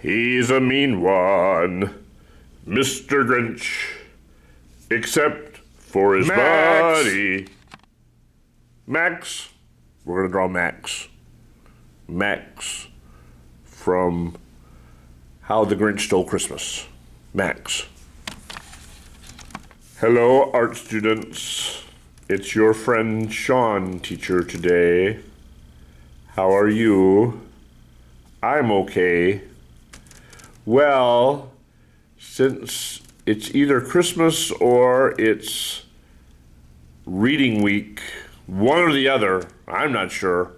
He's a mean one, Mr. Grinch, except for his buddy. Max. We're going to draw Max. Max from How the Grinch Stole Christmas. Max. Hello, art students. It's your friend Sean, teacher, today. How are you? I'm okay. Well, since it's either Christmas or it's reading week, one or the other, I'm not sure,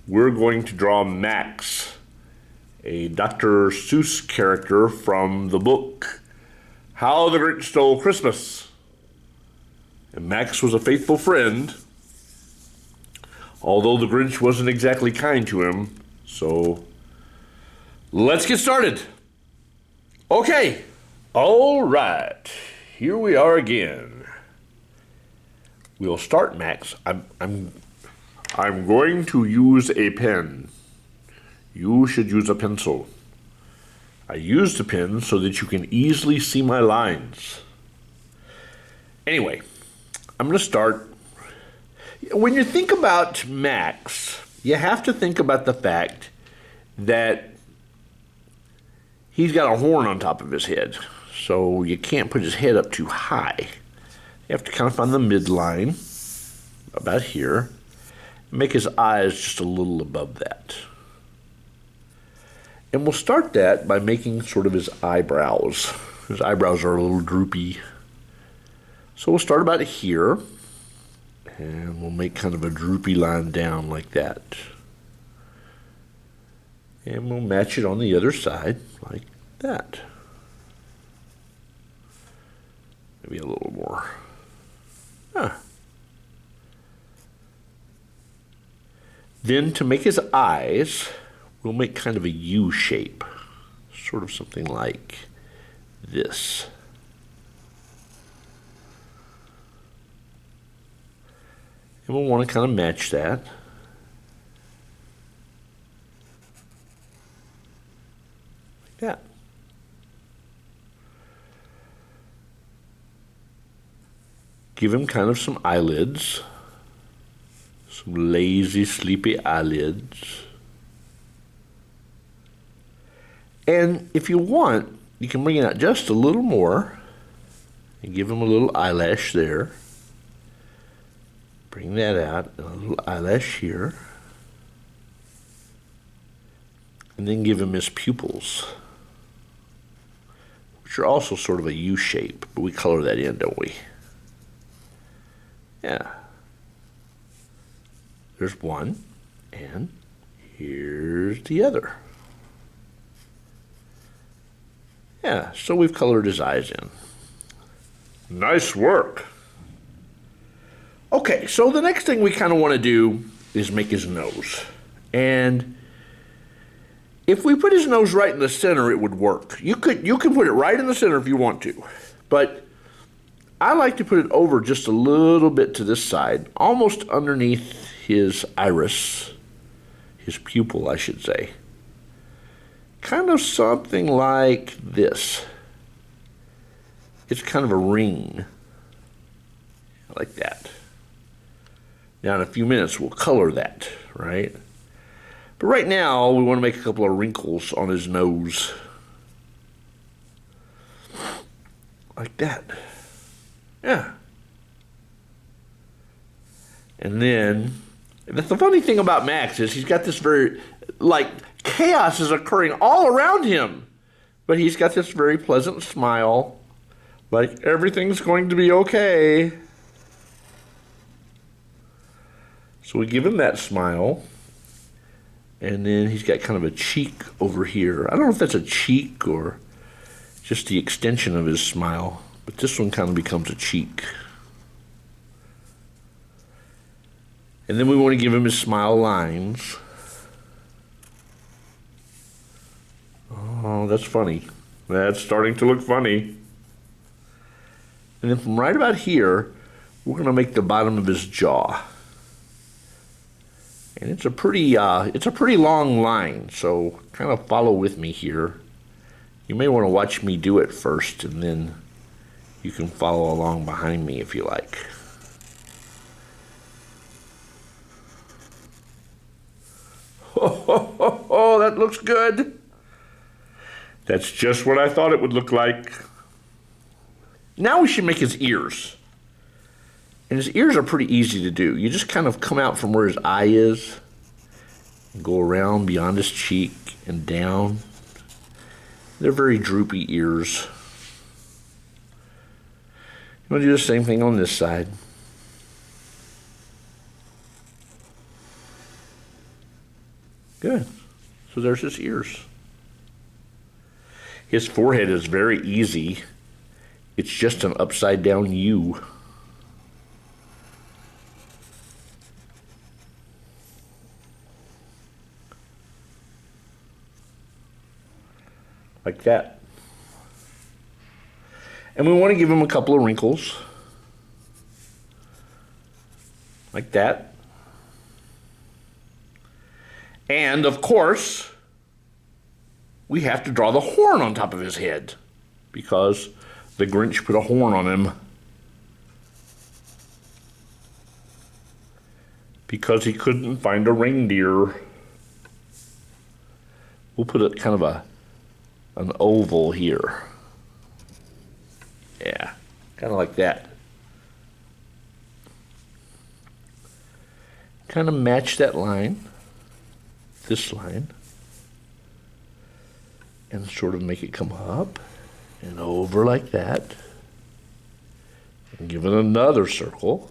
we're going to draw Max, a Dr. Seuss character from the book How the Grinch Stole Christmas. And Max was a faithful friend, although the Grinch wasn't exactly kind to him. So let's get started. Okay. All right. Here we are again. We'll start, Max. I'm going to use a pen. You should use a pencil. I used a pen so that you can easily see my lines. Anyway, I'm going to start. When you think about Max, you have to think about the fact that he's got a horn on top of his head, so you can't put his head up too high. You have to kind of find the midline, about here, and make his eyes just a little above that. And we'll start that by making sort of his eyebrows. His eyebrows are a little droopy. So we'll start about here, and we'll make kind of a droopy line down like that. And we'll match it on the other side like that. Maybe a little more. Then to make his eyes, we'll make kind of a U shape. Sort of something like this. And we'll want to kind of match that. Like that. Give him kind of some eyelids. Some lazy, sleepy eyelids. And if you want, you can bring it out just a little more and give him a little eyelash there. Bring that out, and a little eyelash here. And then give him his pupils, which are also sort of a U shape, but we color that in, don't we? Yeah. There's one, and here's the other. Yeah, so we've colored his eyes in. Nice work. Okay, so the next thing we kind of want to do is make his nose. And if we put his nose right in the center, it would work. You can put it right in the center if you want to. But I like to put it over just a little bit to this side, almost underneath his iris, his pupil, I should say. Kind of something like this. It's kind of a ring, like that. Now in a few minutes we'll color that, right? But right now we want to make a couple of wrinkles on his nose. Like that. Yeah. And then, the funny thing about Max is he's got this very, chaos is occurring all around him. But he's got this very pleasant smile, like everything's going to be okay. So we give him that smile, and then he's got kind of a cheek over here. I don't know if that's a cheek or just the extension of his smile, but this one kind of becomes a cheek. And then we want to give him his smile lines. Oh, that's funny. That's starting to look funny. And then from right about here, we're going to make the bottom of his jaw. And it's a pretty long line, so kind of follow with me here. You may want to watch me do it first, and then you can follow along behind me if you like. Oh, that looks good. That's just what I thought it would look like. Now we should make his ears. And his ears are pretty easy to do. You just kind of come out from where his eye is and go around beyond his cheek and down. They're very droopy ears. I'm going to do the same thing on this side. Good. So there's his ears. His forehead is very easy. It's just an upside down U. Like that. And we want to give him a couple of wrinkles. Like that. And of course, we have to draw the horn on top of his head because the Grinch put a horn on him because he couldn't find a reindeer. We'll put a kind of an oval here. Yeah, kind of like that. Kind of match that line, this line, and sort of make it come up and over like that. And give it another circle.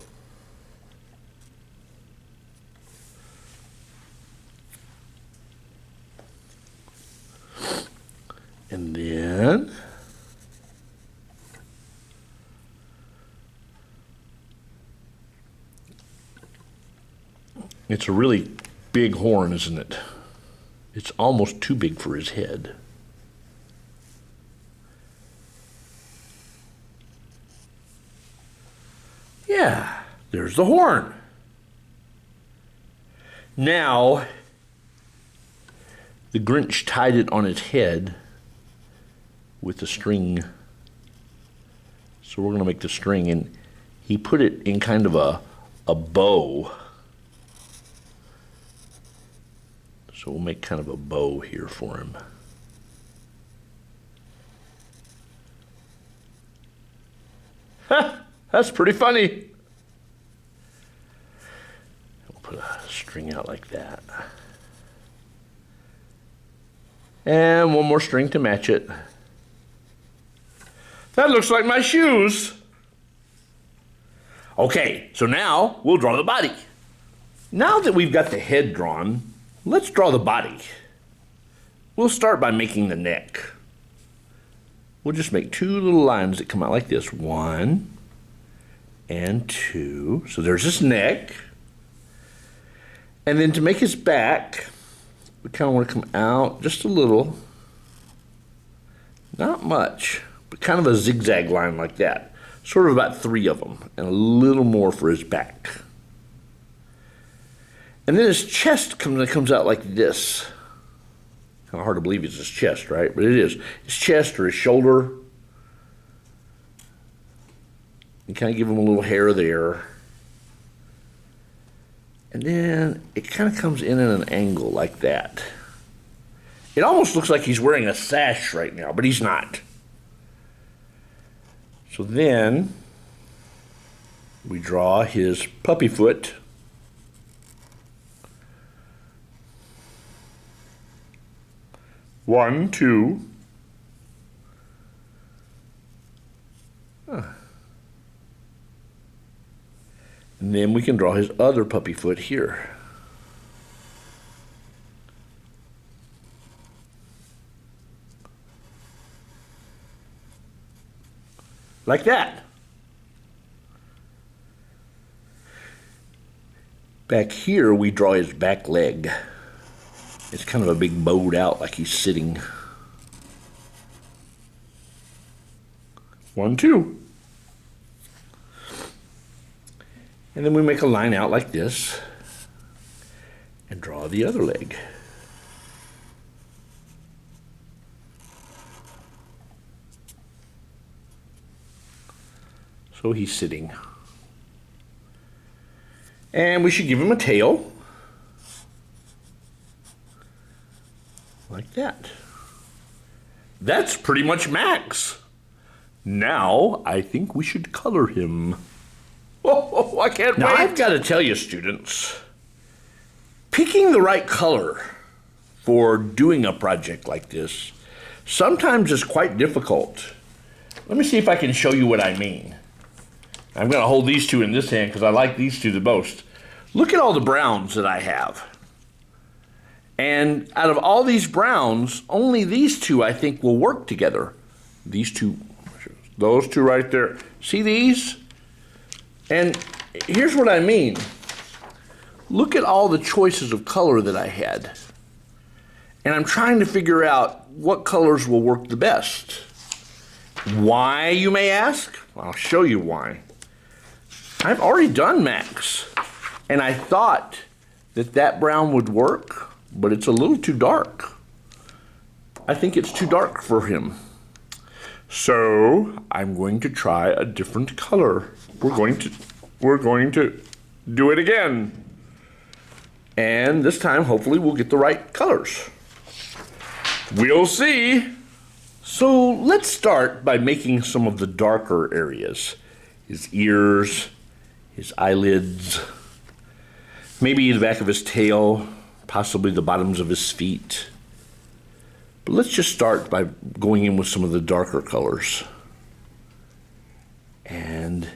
And then it's a really big horn, isn't it? It's almost too big for his head. Yeah, there's the horn. Now, the Grinch tied it on his head with the string. So we're going to make the string, and he put it in kind of a bow. So we'll make kind of a bow here for him. Ha! That's pretty funny. We'll put a string out like that. And one more string to match it. That looks like my shoes. Okay, so now we'll draw the body. Now that we've got the head drawn, let's draw the body. We'll start by making the neck. We'll just make two little lines that come out like this. 1 and 2. So there's his neck. And then to make his back, we kind of want to come out just a little. Not much, but kind of a zigzag line like that. Sort of about 3 of them, and a little more for his back. And then his chest comes out like this. Kind of hard to believe it's his chest, right? But it is. His chest or his shoulder. And kind of give him a little hair there. And then it kind of comes in at an angle like that. It almost looks like he's wearing a sash right now, but he's not. So then we draw his puppy foot. One, two. And then we can draw his other puppy foot here. Like that. Back here, we draw his back leg. It's kind of a big bowed out like he's sitting. 1, 2. And then we make a line out like this. And draw the other leg. So he's sitting. And we should give him a tail. Like that. That's pretty much Max. Now, I think we should color him. Oh, I can't wait. Now, I've got to tell you, students, picking the right color for doing a project like this sometimes is quite difficult. Let me see if I can show you what I mean. I'm going to hold these two in this hand because I like these two the most. Look at all the browns that I have. And out of all these browns, only these two I think will work together. These two, those two right there. See these? And here's what I mean. Look at all the choices of color that I had. And I'm trying to figure out what colors will work the best. Why, you may ask? I'll show you why. I've already done Max, and I thought that that brown would work, but it's a little too dark. I think it's too dark for him. So I'm going to try a different color. We're going to do it again. And this time, hopefully, we'll get the right colors. We'll see. So let's start by making some of the darker areas. His ears, his eyelids, maybe the back of his tail, possibly the bottoms of his feet. But let's just start by going in with some of the darker colors. And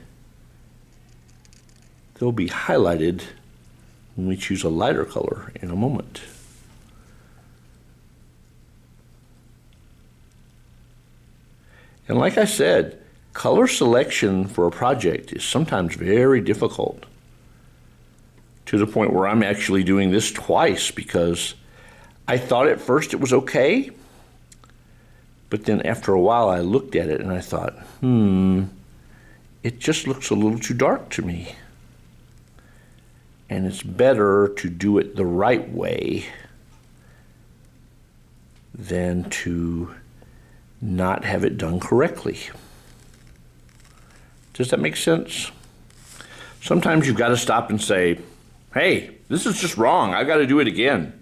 they'll be highlighted when we choose a lighter color in a moment. And like I said, color selection for a project is sometimes very difficult, to the point where I'm actually doing this twice because I thought at first it was okay, but then after a while I looked at it and I thought, it just looks a little too dark to me. And it's better to do it the right way than to not have it done correctly. Does that make sense? Sometimes you've got to stop and say, hey, this is just wrong. I've got to do it again.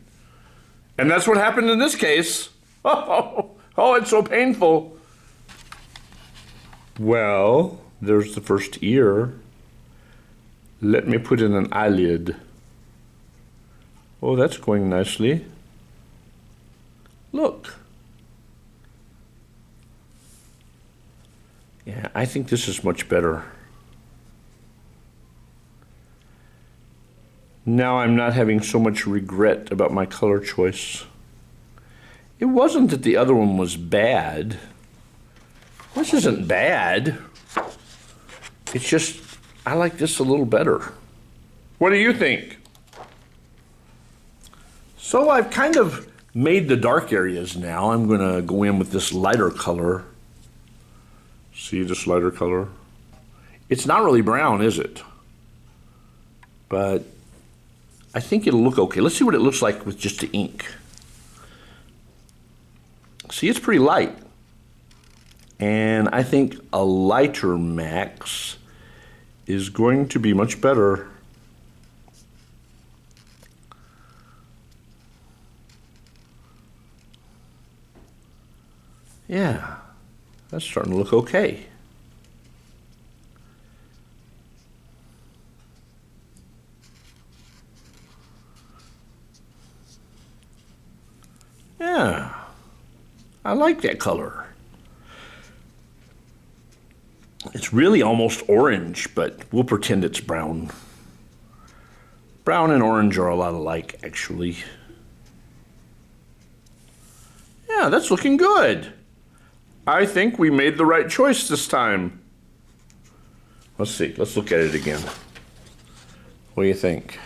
And that's what happened in this case. Oh, it's so painful. Well, there's the first ear. Let me put in an eyelid. Oh, that's going nicely. Look. Yeah, I think this is much better. Now I'm not having so much regret about my color choice. It wasn't that the other one was bad. This isn't bad. It's just, I like this a little better. What do you think? So I've kind of made the dark areas now. I'm going to go in with this lighter color. See this lighter color? It's not really brown, is it? But I think it'll look okay. Let's see what it looks like with just the ink. See, it's pretty light. And I think a lighter Max is going to be much better. Yeah, that's starting to look okay. Yeah, I like that color. It's really almost orange, but we'll pretend it's brown. Brown and orange are a lot alike, actually. Yeah, that's looking good. I think we made the right choice this time. Let's see, let's look at it again. What do you think?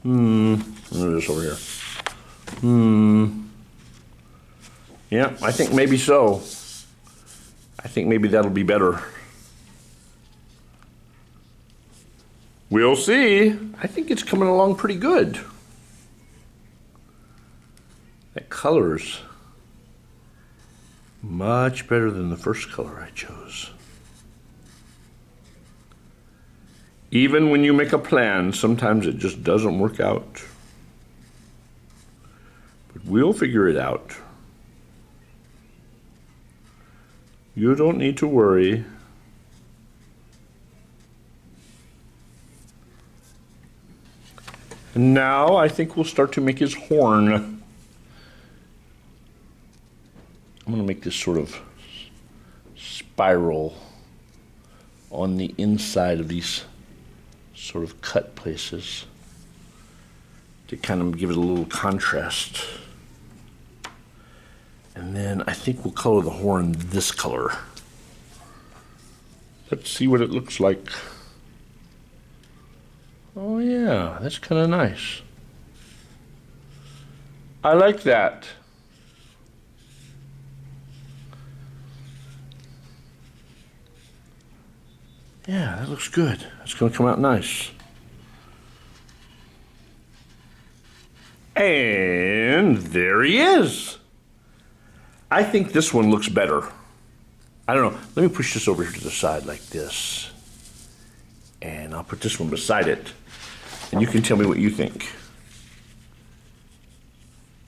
Look at this over here. Yeah, I think maybe so. I think maybe that'll be better. We'll see. I think it's coming along pretty good. That color's much better than the first color I chose. Even when you make a plan, sometimes it just doesn't work out. But we'll figure it out. You don't need to worry. And now I think we'll start to make his horn. I'm going to make this sort of spiral on the inside of these sort of cut places to kind of give it a little contrast. And then I think we'll color the horn this color. Let's see what it looks like. Oh yeah, that's kind of nice. I like that. Yeah, that looks good. That's going to come out nice. And there he is. I think this one looks better. I don't know. Let me push this over here to the side like this. And I'll put this one beside it. And you can tell me what you think.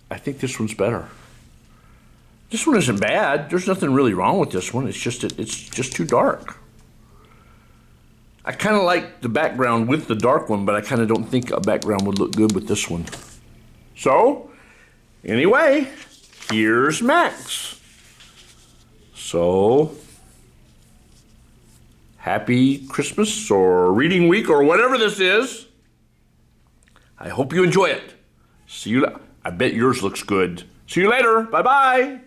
I think this one's better. This one isn't bad. There's nothing really wrong with this one. It's just too dark. I kind of like the background with the dark one, but I kind of don't think a background would look good with this one. So, anyway, here's Max. So, happy Christmas or reading week or whatever this is. I hope you enjoy it. See you. I bet yours looks good. See you later. Bye-bye.